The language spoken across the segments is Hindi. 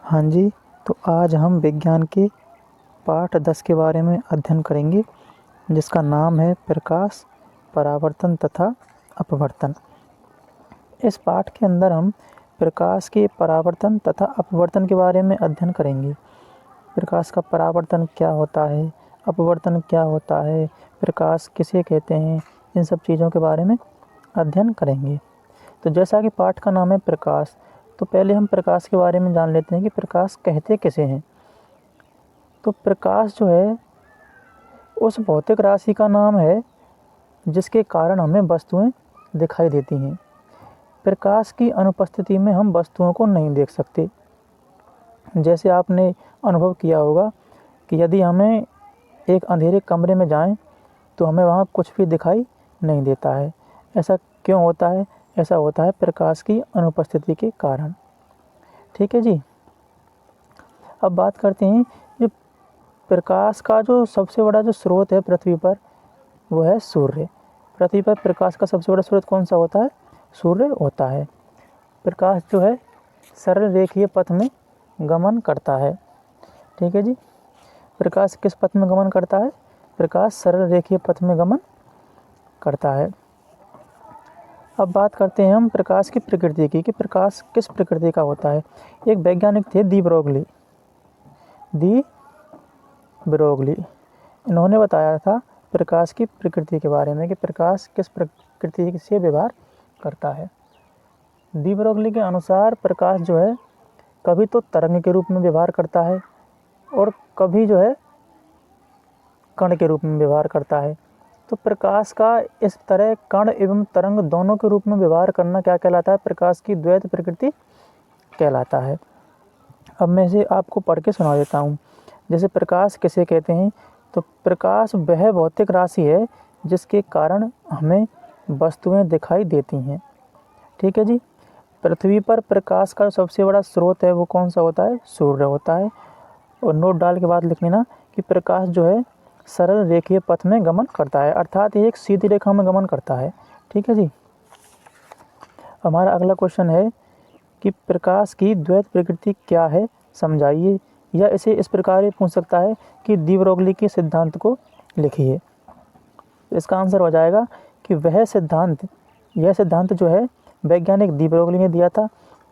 हाँ जी, तो आज हम विज्ञान के पाठ 10 के बारे में अध्ययन करेंगे, जिसका नाम है प्रकाश, परावर्तन तथा अपवर्तन। इस पाठ के अंदर हम प्रकाश के परावर्तन तथा अपवर्तन के बारे में अध्ययन करेंगे। प्रकाश का परावर्तन क्या होता है, अपवर्तन क्या होता है, प्रकाश किसे कहते हैं, इन सब चीज़ों के बारे में अध्ययन करेंगे। तो जैसा कि पाठ का नाम है प्रकाश, तो पहले हम प्रकाश के बारे में जान लेते हैं कि प्रकाश कहते किसे हैं। तो प्रकाश जो है उस भौतिक राशि का नाम है जिसके कारण हमें वस्तुएं दिखाई देती हैं। प्रकाश की अनुपस्थिति में हम वस्तुओं को नहीं देख सकते। जैसे आपने अनुभव किया होगा कि यदि हमें एक अंधेरे कमरे में जाएं तो हमें वहाँ कुछ भी दिखाई नहीं देता है। ऐसा क्यों होता है? ऐसा होता है प्रकाश की अनुपस्थिति के कारण। ठीक है जी। अब बात करते हैं जो प्रकाश का जो सबसे बड़ा जो स्रोत है पृथ्वी पर, वो है सूर्य। पृथ्वी पर प्रकाश का सबसे बड़ा स्रोत कौन सा होता है? सूर्य होता है। प्रकाश जो है सरल रेखीय पथ में गमन करता है। ठीक है जी। प्रकाश किस पथ में गमन करता है? प्रकाश सरल रेखीय पथ में गमन करता है। अब बात करते हैं हम प्रकाश की प्रकृति की, कि प्रकाश किस प्रकृति का होता है। एक वैज्ञानिक थे दी ब्रोगली। इन्होंने बताया था प्रकाश की प्रकृति के बारे में कि प्रकाश किस प्रकृति से व्यवहार करता है। दी ब्रोगली के अनुसार प्रकाश जो है कभी तो तरंग के रूप में व्यवहार करता है और कभी जो है कण के रूप में व्यवहार करता है। तो प्रकाश का इस तरह कण एवं तरंग दोनों के रूप में व्यवहार करना क्या कहलाता है? प्रकाश की द्वैत प्रकृति कहलाता है। अब मैं इसे आपको पढ़ के सुना देता हूँ। जैसे प्रकाश किसे कहते हैं? तो प्रकाश वह भौतिक राशि है जिसके कारण हमें वस्तुएं दिखाई देती हैं। ठीक है जी। पृथ्वी पर प्रकाश का सबसे बड़ा स्रोत है वो कौन सा होता है? सूर्य होता है। और नोट डाल के बाद लिख लेना कि प्रकाश जो है सरल रेखीय पथ में गमन करता है, अर्थात ये एक सीधी रेखा में गमन करता है। ठीक है जी। हमारा अगला क्वेश्चन है कि प्रकाश की द्वैत प्रकृति क्या है, समझाइए। या इसे इस प्रकार ही पूछ सकता है कि दी ब्रोगली के सिद्धांत को लिखिए। इसका आंसर हो जाएगा कि यह सिद्धांत जो है वैज्ञानिक दी ब्रोगली ने दिया था।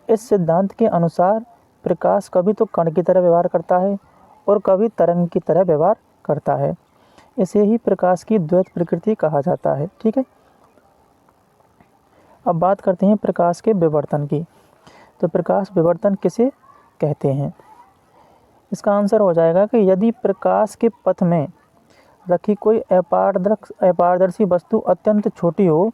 इस सिद्धांत के अनुसार प्रकाश कभी तो कण की तरह व्यवहार करता है और कभी तरंग की तरह व्यवहार करता है। इसे ही प्रकाश की द्वैत प्रकृति कहा जाता है। ठीक है। अब बात करते हैं प्रकाश के विवर्तन की। तो प्रकाश विवर्तन किसे कहते हैं? इसका आंसर हो जाएगा कि यदि प्रकाश के पथ में रखी कोई अपारदर्शी वस्तु अत्यंत छोटी हो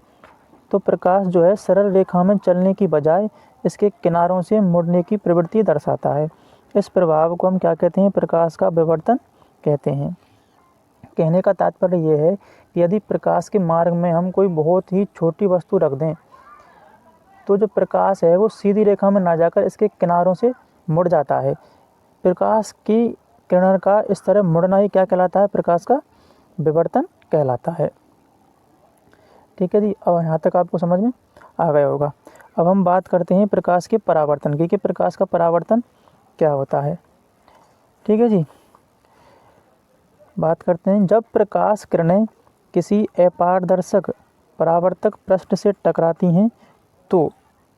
तो प्रकाश जो है सरल रेखा में चलने की बजाय इसके किनारों से मुड़ने की प्रवृत्ति दर्शाता है। इस प्रभाव को हम क्या कहते हैं? प्रकाश का विवर्तन कहते हैं। कहने का तात्पर्य यह है कि यदि प्रकाश के मार्ग में हम कोई बहुत ही छोटी वस्तु रख दें तो जो प्रकाश है वो सीधी रेखा में ना जाकर इसके किनारों से मुड़ जाता है। प्रकाश की किरण का इस तरह मुड़ना ही क्या कहलाता है? प्रकाश का विवर्तन कहलाता है। ठीक है जी। अब यहाँ तक आपको समझ में आ गया होगा। अब हम बात करते हैं प्रकाश के परावर्तन की, कि प्रकाश का परावर्तन क्या होता है। ठीक है जी। बात करते हैं, जब प्रकाश किरणें किसी अपारदर्शक परावर्तक पृष्ठ से टकराती हैं तो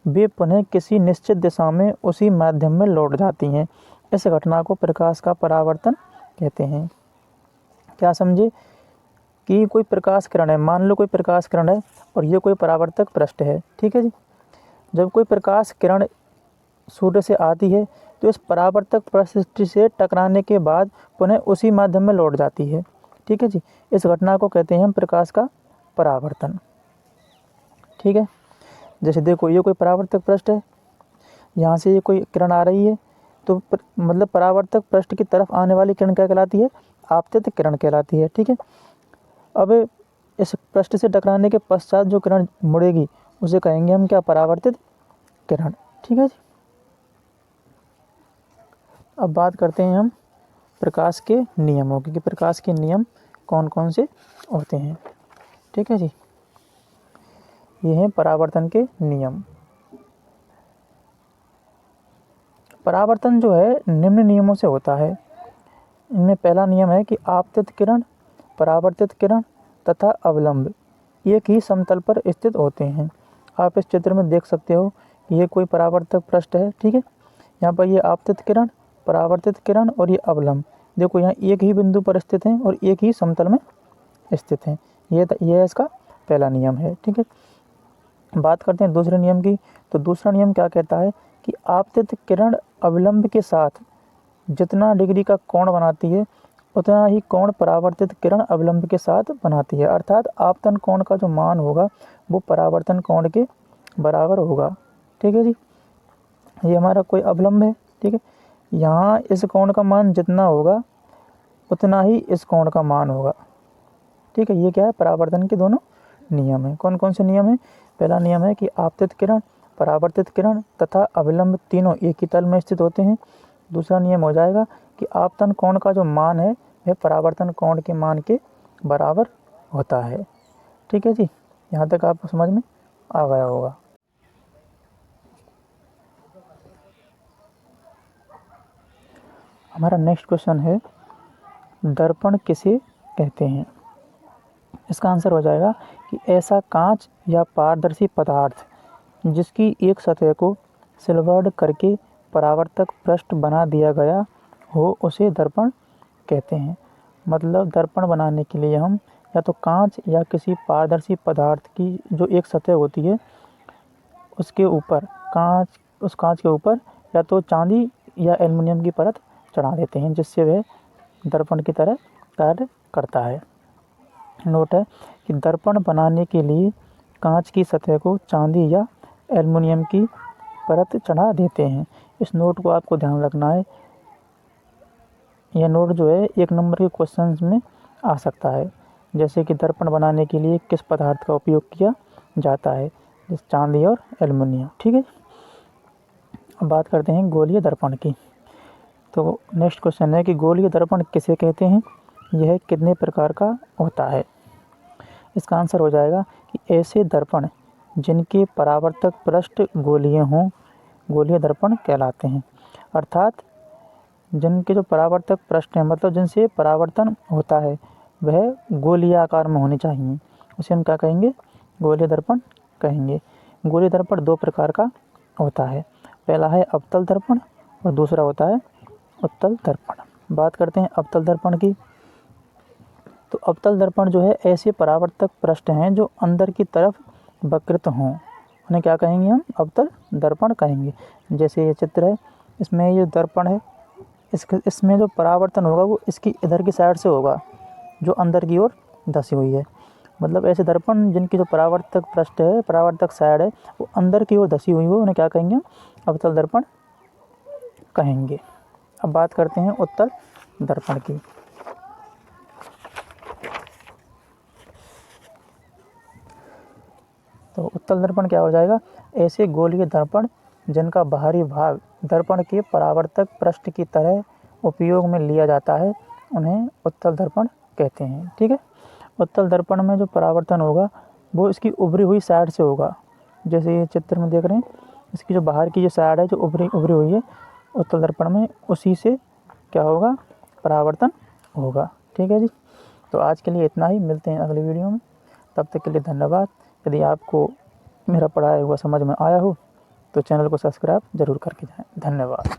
वे पुनः किसी निश्चित दिशा में उसी माध्यम में लौट जाती हैं। इस घटना को प्रकाश का परावर्तन कहते हैं। क्या समझे? कि कोई प्रकाश किरण है, मान लो कोई प्रकाश किरण है और ये कोई परावर्तक पृष्ठ है। ठीक है जी। जब कोई प्रकाश किरण सूर्य से आती है तो इस परावर्तक पृष्ठ से टकराने के बाद पुनः उसी माध्यम में लौट जाती है। ठीक है जी। इस घटना को कहते हैं हम प्रकाश का परावर्तन। ठीक है। जैसे देखो ये कोई परावर्तक पृष्ठ है, यहाँ से ये कोई किरण आ रही है तो मतलब परावर्तक पृष्ठ की तरफ आने वाली किरण क्या कहलाती है? आपतित किरण कहलाती है। ठीक है। अब इस पृष्ठ से टकराने के पश्चात जो किरण मुड़ेगी उसे कहेंगे हम क्या? परावर्तित किरण। ठीक है जी। अब बात करते हैं हम प्रकाश के नियमों की, कि प्रकाश के नियम कौन कौन से होते हैं। ठीक है जी। ये हैं परावर्तन के नियम। परावर्तन जो है निम्न नियमों से होता है। इनमें पहला नियम है कि आपतित किरण, परावर्तित किरण तथा अवलंब एक ही समतल पर स्थित होते हैं। आप इस चित्र में देख सकते हो कि ये कोई परावर्तक पृष्ठ है, ठीक है। यहाँ पर ये आपतित किरण, परावर्तित किरण और ये अवलंब, देखो यहाँ एक ही बिंदु पर स्थित हैं और एक ही समतल में स्थित हैं। ये इसका पहला नियम है, ठीक है। बात करते हैं दूसरे नियम की। तो दूसरा नियम क्या कहता है कि आपतित किरण अवलंब के साथ जितना डिग्री का कोण बनाती है उतना ही कोण परावर्तित किरण अवलंब के साथ बनाती है। अर्थात आपतन कोण का जो मान होगा वो परावर्तन कोण के बराबर होगा, ठीक है जी। ये हमारा कोई अवलंब है, ठीक है। यहाँ इस कोण का मान जितना होगा उतना ही इस कोण का मान होगा, ठीक है। ये क्या है, परावर्तन के दोनों नियम हैं। कौन कौन से नियम हैं? पहला नियम है कि आपतित किरण, परावर्तित किरण तथा अवलंब तीनों एक ही तल में स्थित होते हैं। दूसरा नियम हो जाएगा कि आपतन कोण का जो मान है वह परावर्तन कोण के मान के बराबर होता है, ठीक है जी। यहाँ तक आपको समझ में आ गया होगा। हमारा नेक्स्ट क्वेश्चन है, दर्पण किसे कहते हैं? इसका आंसर हो जाएगा कि ऐसा कांच या पारदर्शी पदार्थ जिसकी एक सतह को सिल्वर्ड करके परावर्तक पृष्ठ बना दिया गया हो उसे दर्पण कहते हैं। मतलब दर्पण बनाने के लिए हम या तो कांच या किसी पारदर्शी पदार्थ की जो एक सतह होती है उसके ऊपर उस कांच के ऊपर या तो चांदी या एल्युमिनियम की परत चढ़ा देते हैं, जिससे वह दर्पण की तरह कार्य करता है। नोट है कि दर्पण बनाने के लिए कांच की सतह को चांदी या एल्युमिनियम की परत चढ़ा देते हैं। इस नोट को आपको ध्यान रखना है। यह नोट जो है 1 नंबर के क्वेश्चंस में आ सकता है, जैसे कि दर्पण बनाने के लिए किस पदार्थ का उपयोग किया जाता है, जैसे चांदी और एल्युमिनियम, ठीक है। अब बात करते हैं गोलीय दर्पण की। तो नेक्स्ट क्वेश्चन है कि गोलीय दर्पण किसे कहते हैं, यह कितने प्रकार का होता है? इसका आंसर हो जाएगा कि ऐसे दर्पण जिनके परावर्तक पृष्ठ गोलीय हों गोलीय दर्पण कहलाते हैं। अर्थात जिनके जो परावर्तक पृष्ठ हैं, मतलब जिनसे परावर्तन होता है वह गोलीय आकार में होने चाहिए, उसे हम क्या कहेंगे, गोलीय दर्पण कहेंगे। गोलीय दर्पण 2 प्रकार का होता है, पहला है अवतल दर्पण और दूसरा होता है उत्तल दर्पण। बात करते हैं अवतल दर्पण की। तो अवतल दर्पण जो है ऐसे परावर्तक पृष्ठ हैं जो अंदर की तरफ वक्रित हों, उन्हें क्या कहेंगे, हम अवतल दर्पण कहेंगे। जैसे ये चित्र है, इसमें ये दर्पण है, इसमें जो परावर्तन होगा वो इसकी इधर की साइड से होगा जो अंदर की ओर धसी हुई है। मतलब ऐसे दर्पण जिनकी जो परावर्तक पृष्ठ है, परावर्तक साइड है, वो अंदर की ओर धसी हुई हो, उन्हें क्या कहेंगे, अवतल दर्पण कहेंगे। अब बात करते हैं उत्तल दर्पण की। तो उत्तल दर्पण क्या हो जाएगा, ऐसे गोलीय दर्पण जिनका बाहरी भाग दर्पण के परावर्तक पृष्ठ की तरह उपयोग में लिया जाता है उन्हें उत्तल दर्पण कहते हैं, ठीक है। उत्तल दर्पण में जो परावर्तन होगा वो इसकी उभरी हुई साइड से होगा, जैसे ये चित्र में देख रहे हैं, इसकी जो बाहर की जो साइड है जो उभरी हुई है उत्तल दर्पण में, उसी से क्या होगा, परावर्तन होगा, ठीक है जी। तो आज के लिए इतना ही, मिलते हैं अगली वीडियो में, तब तक के लिए धन्यवाद। यदि आपको मेरा पढ़ाया हुआ समझ में आया हो तो चैनल को सब्सक्राइब ज़रूर करके जाएं। धन्यवाद।